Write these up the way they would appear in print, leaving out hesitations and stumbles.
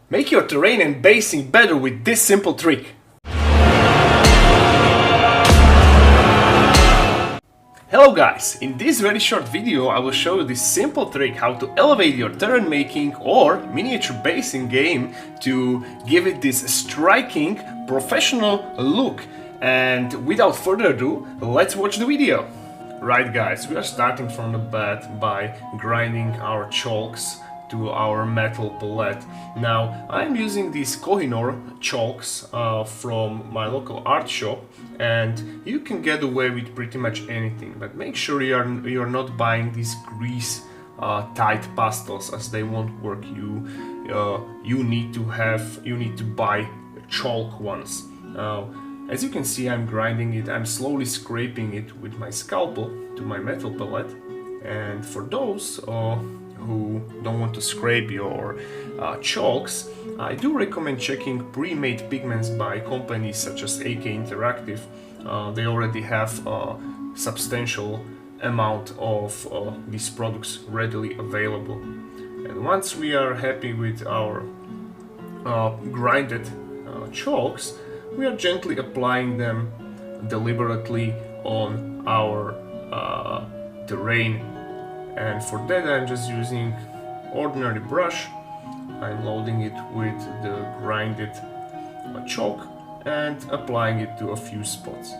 Make your terrain and basing better with this simple trick. Hello guys, in this very short video I will show you this simple trick how to elevate your terrain making or miniature basing game to give it this striking professional look. And without further ado, let's watch the video. Right guys, we are starting from the bat by grinding our chalks to our metal palette. Now I'm using these Kohinoor chalks from my local art shop, and you can get away with pretty much anything, but make sure you're not buying these grease tight pastels, as they won't work. You need to buy chalk ones. As you can see, I'm grinding it. I'm slowly scraping it with my scalpel to my metal palette, and for those who don't want to scrape your chalks, I do recommend checking pre-made pigments by companies such as AK Interactive. They already have a substantial amount of these products readily available. And once we are happy with our grinded chalks, we are gently applying them deliberately on our terrain. And for that I'm just using ordinary brush. I'm loading it with the grinded chalk and applying it to a few spots.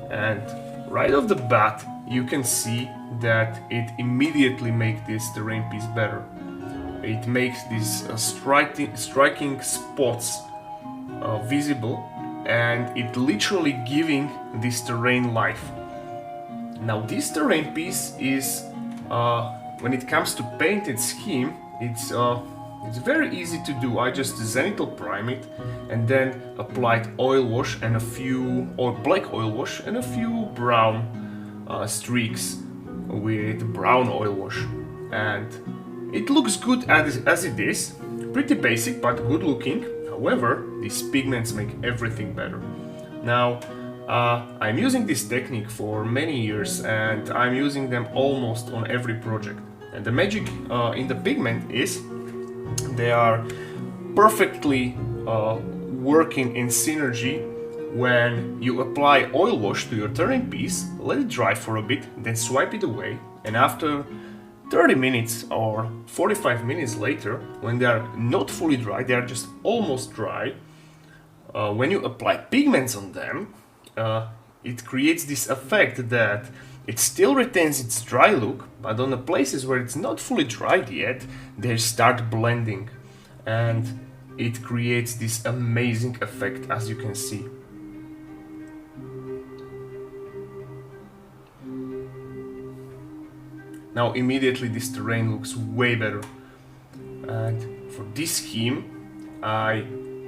And right off the bat you can see that it immediately makes this terrain piece better. It makes these striking spots visible, and it literally giving this terrain life. Now this terrain piece is when it comes to painted scheme, it's very easy to do. I just zenithal prime it and then applied oil wash and black oil wash and a few brown streaks with brown oil wash, and it looks good as it is. Pretty basic but good looking. However, these pigments make everything better. Now I'm using this technique for many years, and I'm using them almost on every project. And the magic in the pigment is they are perfectly working in synergy. When you apply oil wash to your terrain piece, let it dry for a bit, then swipe it away, and after 30 minutes or 45 minutes later, when they are not fully dry, they are just almost dry, when you apply pigments on them, it creates this effect that it still retains its dry look, but on the places where it's not fully dried yet, they start blending, and it creates this amazing effect, as you can see. Now immediately this terrain looks way better. And for this scheme I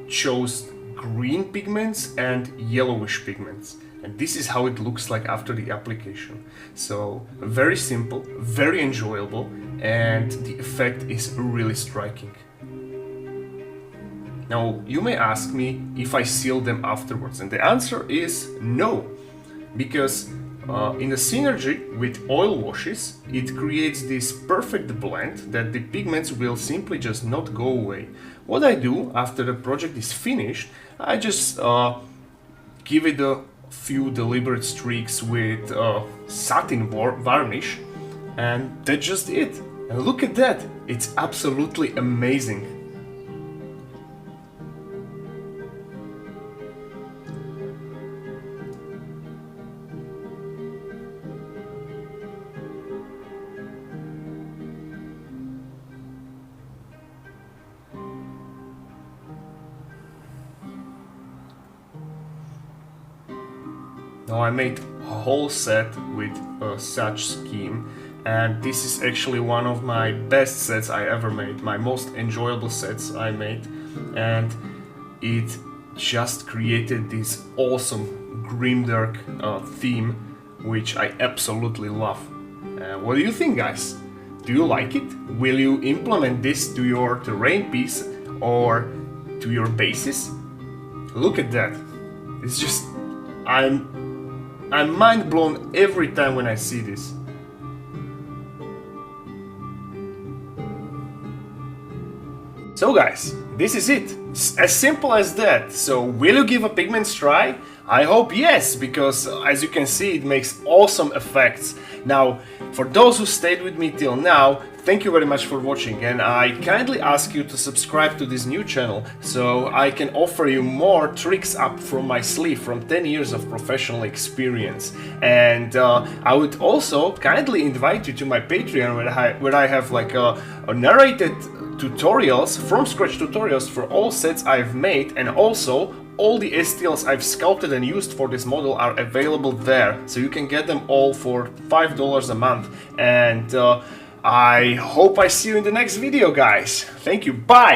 chose green pigments and yellowish pigments, and this is how it looks like after the application. So very simple, very enjoyable, and the effect is really striking. Now you may ask me if I seal them afterwards, and the answer is no, because in the synergy with oil washes, it creates this perfect blend that the pigments will simply just not go away. What I do after the project is finished, I just give it a few deliberate streaks with satin varnish, and that's just it. And look at that, it's absolutely amazing. Now I made a whole set with such scheme, and this is actually one of my best sets I ever made, my most enjoyable sets I made, and it just created this awesome grimdark theme, which I absolutely love. What do you think, guys? Do you like it? Will you implement this to your terrain piece or to your bases? Look at that. It's just... I'm mind blown every time when I see this. So guys, this is it. As simple as that. So will you give a pigments try? I hope yes, because as you can see, it makes awesome effects. Now, for those who stayed with me till now, thank you very much for watching, and I kindly ask you to subscribe to this new channel so I can offer you more tricks up from my sleeve from 10 years of professional experience. And I would also kindly invite you to my Patreon where I have like a narrated tutorials, from scratch tutorials for all sets I've made, and also all the STLs I've sculpted and used for this model are available there, so you can get them all for $5 a month. And I hope I see you in the next video, guys. Thank you, bye!